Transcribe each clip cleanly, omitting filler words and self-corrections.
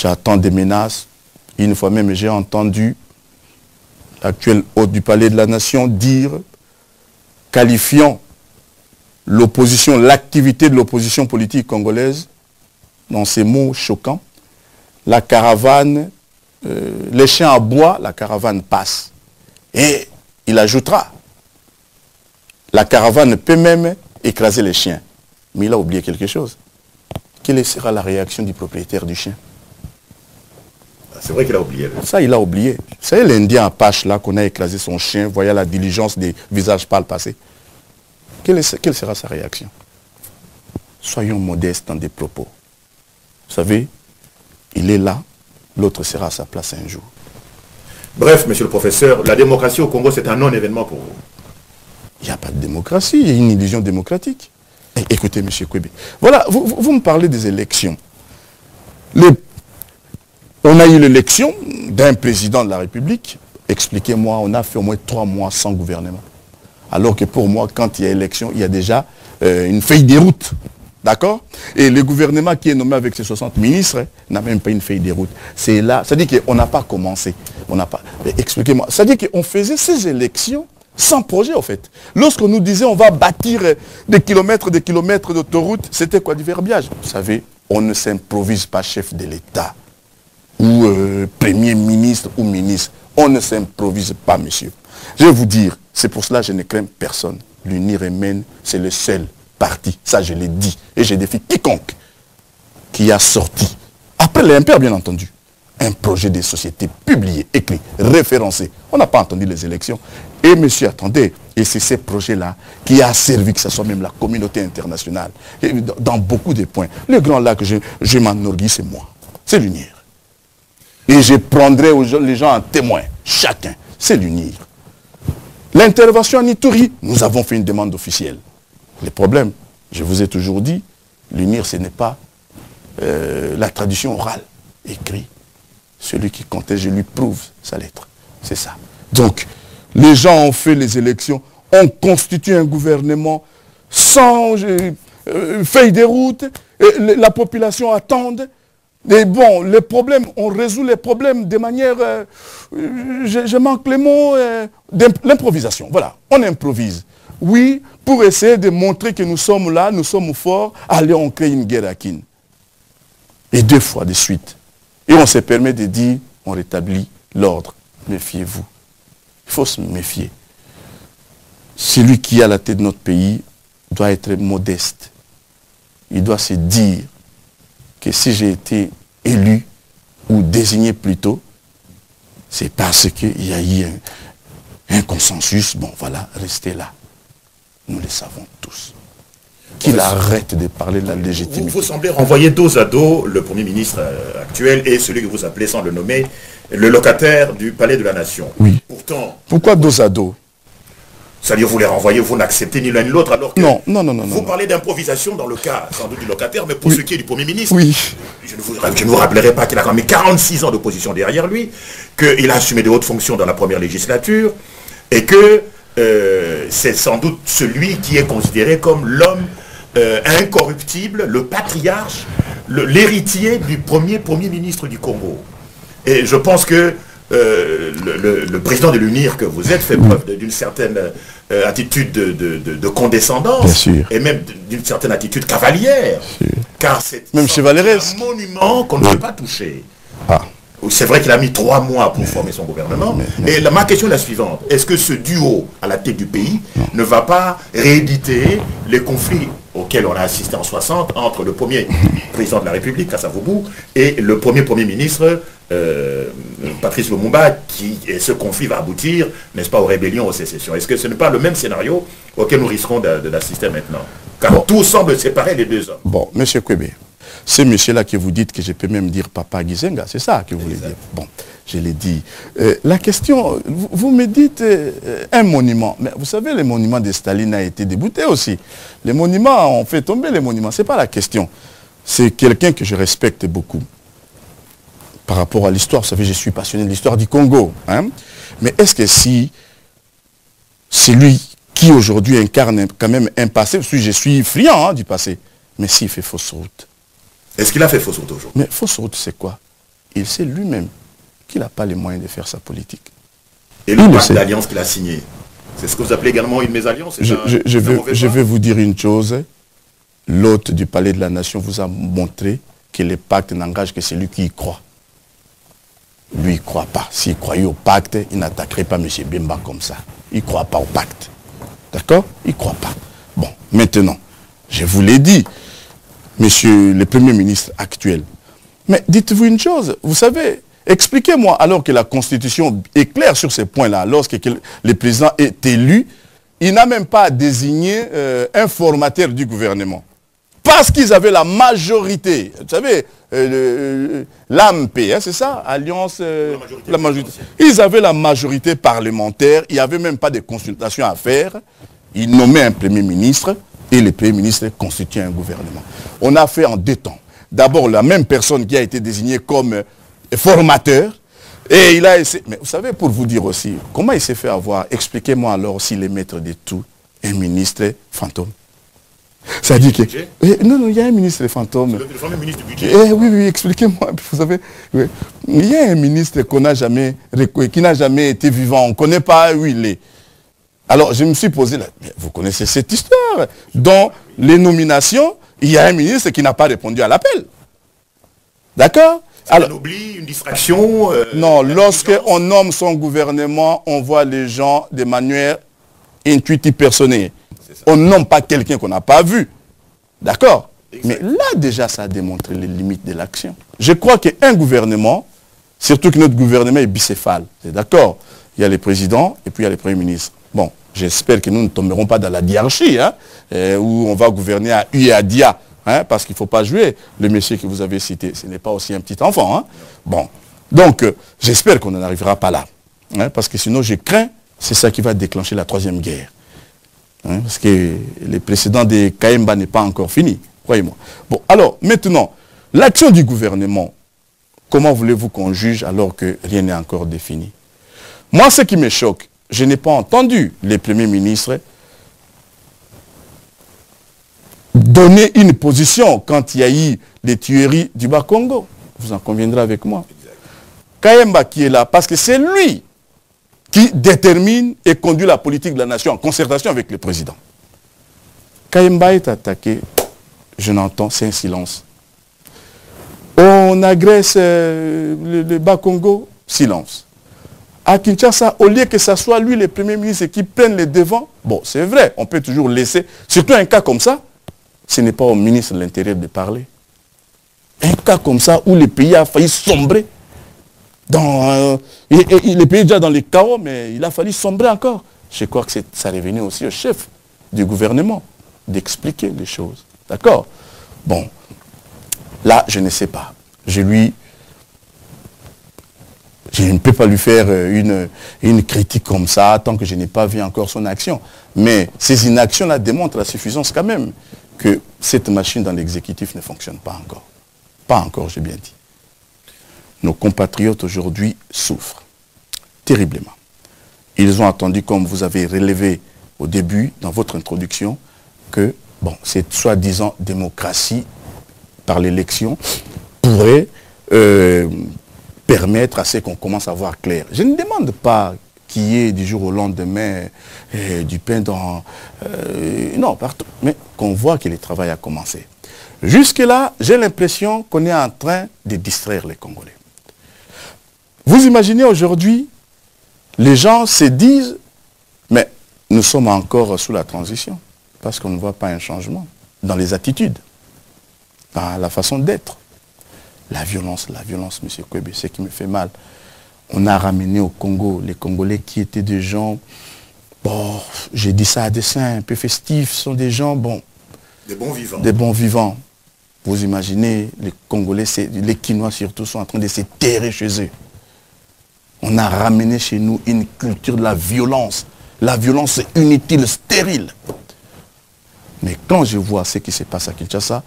J'attends des menaces. Une fois même, j'ai entendu l'actuel hôte du Palais de la Nation dire, qualifiant l'opposition, l'activité de l'opposition politique congolaise, dans ces mots choquants, la caravane, les chiens aboient, la caravane passe. Et il ajoutera, la caravane peut même écraser les chiens. Mais il a oublié quelque chose. Quelle sera la réaction du propriétaire du chien? C'est vrai qu'il a oublié. Ça, il a oublié. Vous savez, l'Indien Apache, là, qu'on a écrasé son chien, voyant la diligence des visages pâles passer. Quelle sera sa réaction? Soyons modestes dans des propos. Vous savez, il est là, l'autre sera à sa place un jour. Bref, monsieur le professeur, la démocratie au Congo, c'est un non-événement pour vous. Il n'y a pas de démocratie, il y a une illusion démocratique. Et écoutez, monsieur Kwebe, voilà, vous me parlez des élections. On a eu l'élection d'un président de la République. Expliquez-moi, on a fait au moins 3 mois sans gouvernement. Alors que pour moi, quand il y a élection, il y a déjà une feuille de route. D'accord? Et le gouvernement qui est nommé avec ses 60 ministres n'a même pas une feuille de route. C'est là, ça dit qu'on n'a pas commencé. On n'a pas. Expliquez-moi. Ça dit qu'on faisait ces élections sans projet, en fait. Lorsqu'on nous disait on va bâtir des kilomètres d'autoroute, c'était quoi du verbiage? Vous savez, on ne s'improvise pas chef de l'État ou premier ministre ou ministre. On ne s'improvise pas, monsieur. Je vais vous dire, c'est pour cela que je ne crains personne. L'Unir Humaine, c'est le seul parti. Ça, je l'ai dit. Et je défie quiconque qui a sorti, après l'impair, bien entendu, un projet de société publié, écrit, référencé. On n'a pas entendu les élections. Et monsieur, attendez, et c'est ces projets-là qui a servi, que ce soit même la communauté internationale, et dans beaucoup de points. Le grand là que je m'enorgueillis, c'est moi. C'est l'UNIR. Et je prendrai les gens en témoin, chacun. C'est l'UNIR. L'intervention en Ituri, nous avons fait une demande officielle. Le problème, je vous ai toujours dit, l'UNIR, ce n'est pas la tradition orale, écrit. Celui qui comptait, je lui prouve sa lettre. C'est ça. Donc, les gens ont fait les élections, ont constitué un gouvernement sans feuille de route, la population attend. Et bon, les problèmes, on résout les problèmes de manière, je manque les mots, l'improvisation. Voilà, on improvise. Oui, pour essayer de montrer que nous sommes là, nous sommes forts, allez, on crée une guerre à Kin. Et 2 fois de suite. Et on se permet de dire, on rétablit l'ordre. Méfiez-vous. Il faut se méfier. Celui qui est à la tête de notre pays doit être modeste. Il doit se dire que si j'ai été élu ou désigné plutôt, c'est parce qu'il y a eu un consensus. Bon, voilà, restez là. Nous le savons tous. Qu'il arrête de parler de la légitimité. Vous semblez renvoyer dos à dos le Premier ministre actuel et celui que vous appelez, sans le nommer, le locataire du Palais de la Nation. Oui. Pourtant... Pourquoi dos à dos? C'est-à-dire vous les renvoyez, vous n'acceptez ni l'un ni l'autre, alors que... Non. Vous parlez d'improvisation dans le cas, sans doute, du locataire, mais pour ce qui est du Premier ministre, oui. Je ne vous rappellerai pas qu'il a quand même 46 ans d'opposition derrière lui, qu'il a assumé de hautes fonctions dans la première législature, et que c'est sans doute celui qui est considéré comme l'homme incorruptible, le patriarche, l'héritier du premier ministre du Congo. Et je pense que le président de l'UNIR que vous êtes fait preuve d'une certaine attitude de condescendance et même d'une certaine attitude cavalière. Car c'est même un monument qu'on ne peut pas toucher. Ah. C'est vrai qu'il a mis 3 mois pour former son gouvernement. Et ma question est la suivante. Est-ce que ce duo à la tête du pays ne va pas rééditer les conflits auxquels on a assisté en 60 entre le premier président de la République, Kasavubu, et le premier ministre, Patrice Lumumba, et ce conflit va aboutir, n'est-ce pas, aux rébellions, aux sécessions. Est-ce que ce n'est pas le même scénario auquel nous risquons d'assister maintenant? Car tout semble séparer les 2 hommes. Bon, monsieur Kwebe, c'est monsieur-là que vous dites que je peux même dire Papa Gizenga, c'est ça que vous voulez dire. Bon, je l'ai dit. La question, vous me dites un monument. Mais vous savez, le monument de Staline a été débouté aussi. Les monuments, on fait tomber les monuments. Ce n'est pas la question. C'est quelqu'un que je respecte beaucoup. Par rapport à l'histoire, vous savez, je suis passionné de l'histoire du Congo. Hein? Mais est-ce que si c'est lui qui aujourd'hui incarne quand même un passé, parce que je suis friand du passé, mais s'il fait fausse route. Est-ce qu'il a fait fausse route aujourd'hui? Mais fausse route, c'est quoi? il sait lui-même qu'il n'a pas les moyens de faire sa politique. Et le pacte d'alliance qu'il a signé, c'est ce que vous appelez également une mésalliance? Je vais vous dire une chose. L'hôte du palais de la nation vous a montré que le pacte n'engage que celui qui y croit. Lui, il ne croit pas. S'il croyait au pacte, il n'attaquerait pas M. Bemba comme ça. Il ne croit pas au pacte. D'accord? Il ne croit pas. Bon, maintenant, je vous l'ai dit, monsieur le Premier ministre actuel. Mais dites-vous une chose, vous savez, expliquez-moi, alors que la Constitution est claire sur ces points-là, lorsque le président est élu, il n'a même pas désigné un formateur du gouvernement. Parce qu'ils avaient la majorité, vous savez, l'AMP, hein, c'est ça, Alliance, la majorité. Ils avaient la majorité parlementaire, il n'y avait même pas de consultation à faire. Ils nommaient un Premier ministre et le Premier ministre constituait un gouvernement. On a fait en 2 temps. D'abord, la même personne qui a été désignée comme formateur, et il a essayé... Mais vous savez, pour vous dire aussi, comment il s'est fait avoir, expliquez-moi alors s'il est maître de tout, un ministre fantôme. Ça dit que... non, il y a un ministre fantôme. Le fameux ministre du budget. Oui, expliquez-moi. Vous savez, il y a un ministre qui n'a jamais été vivant. On ne connaît pas où il est. Alors, je me suis posé là, vous connaissez cette histoire. Dans les nominations, il y a un ministre qui n'a pas répondu à l'appel. D'accord? Alors, un oubli, une distraction. Non, lorsqu'on nomme son gouvernement, on voit les gens de manière intuitive personnelle. On ne nomme pas quelqu'un qu'on n'a pas vu. D'accord? Mais là, déjà, ça a démontré les limites de l'action. Je crois qu'un gouvernement, surtout que notre gouvernement est bicéphale, c'est d'accord? Il y a les présidents et puis il y a les premiers ministres. Bon, j'espère que nous ne tomberons pas dans la diarchie, hein, où on va gouverner à U et à Dia, hein, parce qu'il ne faut pas jouer. Le monsieur que vous avez cité, ce n'est pas aussi un petit enfant. Hein. Bon, donc, j'espère qu'on n'en arrivera pas là. Hein, parce que sinon, je crains, c'est ça qui va déclencher la 3e guerre. Hein, parce que le précédent de Kayemba n'est pas encore fini, croyez-moi. Bon, alors, maintenant, l'action du gouvernement, comment voulez-vous qu'on juge alors que rien n'est encore défini? Moi, ce qui me choque, je n'ai pas entendu les premiers ministres donner une position quand il y a eu les tueries du Bas-Congo. Vous en conviendrez avec moi. Kayemba qui est là, parce que c'est lui qui détermine et conduit la politique de la nation en concertation avec le président. Kayemba est attaqué, je n'entends, c'est un silence. On agresse le Bas-Congo, silence. À Kinshasa, au lieu que ce soit lui le Premier ministre qui prenne les devants, bon, c'est vrai, on peut toujours laisser, surtout un cas comme ça, ce n'est pas au ministre de l'Intérieur de parler. Un cas comme ça où le pays a failli sombrer, le pays est déjà dans les chaos, mais il a fallu sombrer encore. Je crois que ça revenait aussi au chef du gouvernement d'expliquer les choses. D'accord? Bon, là, je ne sais pas. Je ne peux pas lui faire une critique comme ça tant que je n'ai pas vu encore son action. Mais ces inactions-là démontrent à suffisance quand même que cette machine dans l'exécutif ne fonctionne pas encore. Pas encore, j'ai bien dit. Nos compatriotes aujourd'hui souffrent terriblement. Ils ont attendu, comme vous avez relevé au début, dans votre introduction, que bon, cette soi-disant démocratie par l'élection pourrait permettre à ce qu'on commence à voir clair. Je ne demande pas qu'il y ait du jour au lendemain du pain dans... non, partout. Mais qu'on voit que le travail a commencé. Jusque-là, j'ai l'impression qu'on est en train de distraire les Congolais. Vous imaginez aujourd'hui, les gens se disent, mais nous sommes encore sous la transition, parce qu'on ne voit pas un changement dans les attitudes, dans la façon d'être. La violence, M. Kwebe, c'est ce qui me fait mal. On a ramené au Congo les Congolais qui étaient des gens, bon, j'ai dit ça à dessein, un peu festifs, sont des gens, bon... Des bons vivants. Des bons vivants. Vous imaginez, les Congolais, les Quinois surtout, sont en train de se terrer chez eux. On a ramené chez nous une culture de la violence. La violence est inutile, stérile. Mais quand je vois ce qui se passe à Kinshasa,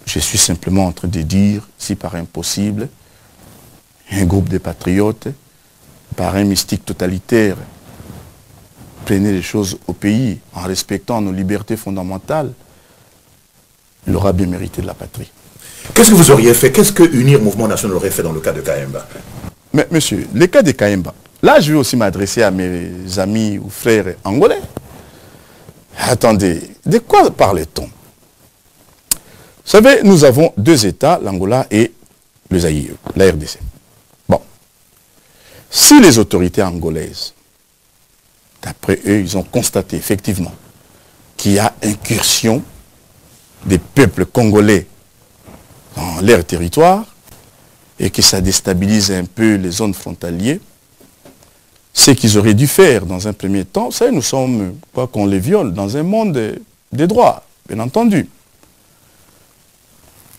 je suis simplement en train de dire, si par impossible, un groupe de patriotes, par un mystique totalitaire, prenait les choses au pays en respectant nos libertés fondamentales, il aura bien mérité de la patrie. Qu'est-ce que vous auriez fait? Qu'est-ce que Unir Mouvement National aurait fait dans le cas de Kayemba? Mais monsieur, le cas de Kayemba, là je vais aussi m'adresser à mes amis ou frères angolais. Attendez, de quoi parle-t-on? Vous savez, nous avons deux États, l'Angola et le Zaïre, la RDC. Bon. Si les autorités angolaises, d'après eux, ils ont constaté effectivement qu'il y a incursion des peuples congolais dans leur territoire et que ça déstabilise un peu les zones frontalières, ce qu'ils auraient dû faire dans un premier temps, vous savez, nous sommes, quoi qu'on les viole, dans un monde des droits, bien entendu.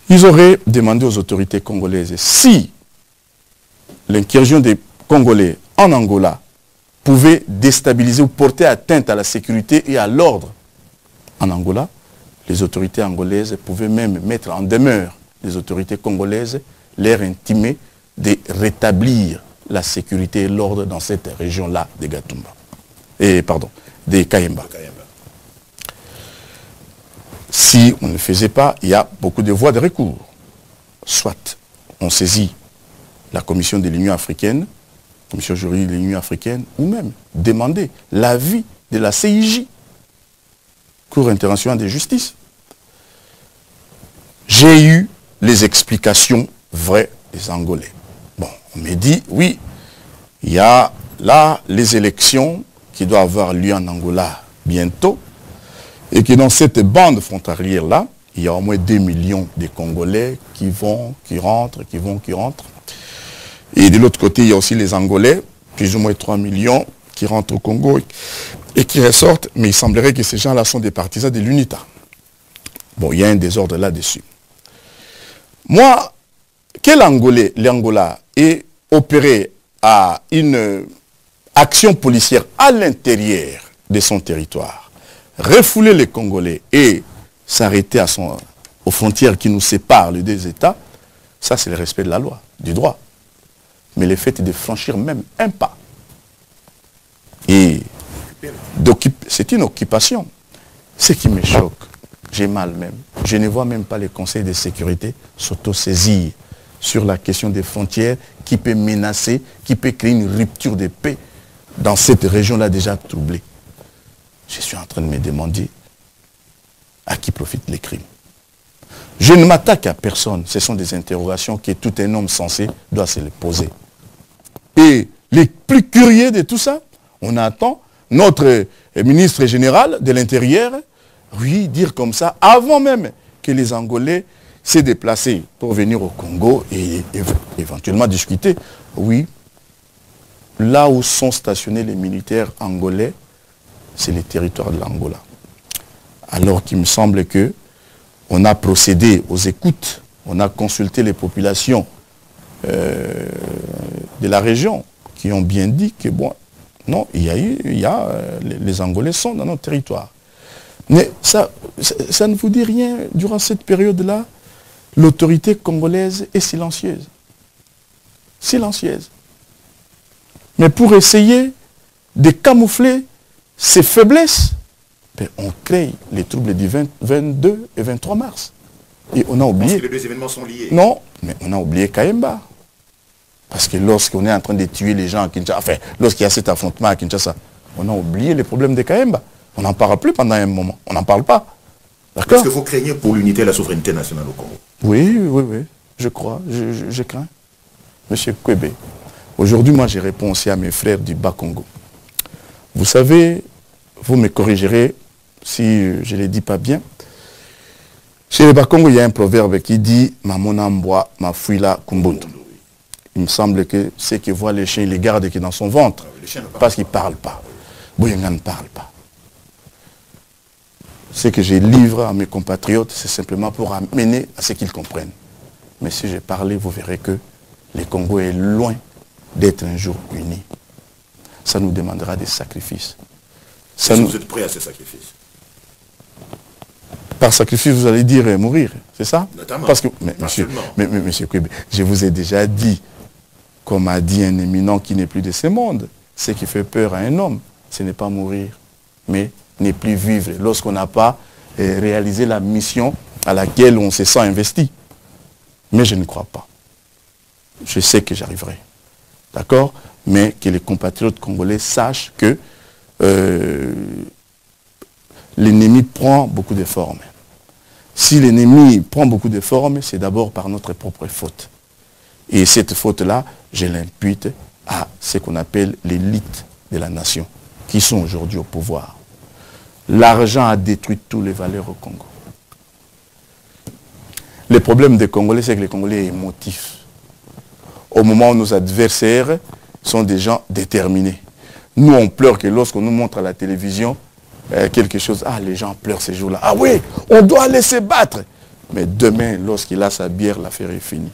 Ils auraient demandé aux autorités congolaises si l'incursion des Congolais en Angola pouvait déstabiliser ou porter atteinte à la sécurité et à l'ordre en Angola, les autorités angolaises pouvaient même mettre en demeure les autorités congolaises, leur intimer de rétablir la sécurité et l'ordre dans cette région-là des Gatumba. Des Kayemba. Si on ne le faisait pas, il y a beaucoup de voies de recours. Soit on saisit la commission de l'Union africaine, commission juridique de l'Union africaine, ou même demander l'avis de la CIJ, Cour internationale de justice. J'ai eu les explications vraies des Angolais. Bon, on me dit, oui, il y a là les élections qui doivent avoir lieu en Angola bientôt, et que dans cette bande frontalière-là, il y a au moins 2 millions de Congolais qui vont, qui rentrent, qui vont, qui rentrent. Et de l'autre côté, il y a aussi les Angolais, plus ou moins 3 millions, qui rentrent au Congo et qui ressortent. Mais il semblerait que ces gens-là sont des partisans de l'UNITA. Bon, il y a un désordre là-dessus. Moi, quel Angolais, l'Angola, est opéré à une action policière à l'intérieur de son territoire, refouler les Congolais et s'arrêter aux frontières qui nous séparent les deux États, ça c'est le respect de la loi, du droit. Mais le fait de franchir même un pas, et c'est une occupation. Ce qui me choque, j'ai mal même. Je ne vois même pas les conseils de sécurité s'auto-saisir sur la question des frontières qui peut menacer, qui peut créer une rupture de paix dans cette région-là déjà troublée. Je suis en train de me demander à qui profitent les crimes. Je ne m'attaque à personne. Ce sont des interrogations que tout un homme sensé doit se les poser. Et les plus curieux de tout ça, on attend notre ministre général de l'Intérieur, oui, dire comme ça, avant même que les Angolais s'est déplacé pour venir au Congo et éventuellement discuter. Oui, là où sont stationnés les militaires angolais, c'est les territoires de l'Angola. Alors qu'il me semble que on a procédé aux écoutes, on a consulté les populations de la région qui ont bien dit que bon, non, les Angolais sont dans notre territoire. Mais ça ne vous dit rien durant cette période-là. L'autorité congolaise est silencieuse. Silencieuse. Mais pour essayer de camoufler ces faiblesses, ben, on crée les troubles du 22 et 23 mars. Et on a oublié... Parce que les deux événements sont liés. Non, mais on a oublié Kayemba. Parce que lorsqu'on est en train de tuer les gens à Kinshasa, enfin, lorsqu'il y a cet affrontement à Kinshasa, on a oublié les problèmes de Kayemba. On n'en parle plus pendant un moment. On n'en parle pas. Est-ce que vous craignez pour l'unité et la souveraineté nationale au Congo? Oui, oui, oui. Je crois. Je crains. Monsieur Kwebe, aujourd'hui, moi, je réponds aussi à mes frères du Bas-Congo. Vous savez, vous me corrigerez si je ne le dis pas bien. Chez les Bas-Congo, il y a un proverbe qui dit « Mamonamboa, ma fuila kumbundu ». Il me semble que ce que voit les chiens, il les garde qui est dans son ventre. Parce qu'il ne parle pas. Boyenga ne parle pas. Ce que je livre à mes compatriotes, c'est simplement pour amener à ce qu'ils comprennent. Mais si je parlais, vous verrez que le Congo est loin d'être un jour uni. Ça nous demandera des sacrifices. Vous êtes prêts à ces sacrifices? Par sacrifice, vous allez dire mourir, c'est ça? Notamment. Parce que, monsieur Kwebe, je vous ai déjà dit, comme a dit un éminent qui n'est plus de ce monde, ce qui fait peur à un homme, ce n'est pas mourir, mais ne plus vivre lorsqu'on n'a pas réalisé la mission à laquelle on se sent investi. Mais je ne crois pas. Je sais que j'arriverai. D'accord? Mais que les compatriotes congolais sachent que l'ennemi prend beaucoup de formes. Si l'ennemi prend beaucoup de formes, c'est d'abord par notre propre faute. Et cette faute-là, je l'impute à ce qu'on appelle l'élite de la nation, qui sont aujourd'hui au pouvoir. L'argent a détruit toutes les valeurs au Congo. Le problème des Congolais, c'est que les Congolais sont émotifs. Au moment où nos adversaires sont des gens déterminés. Nous, on pleure que lorsqu'on nous montre à la télévision quelque chose, ah, les gens pleurent ces jours-là. Ah oui, on doit aller se battre. Mais demain, lorsqu'il a sa bière, l'affaire est finie.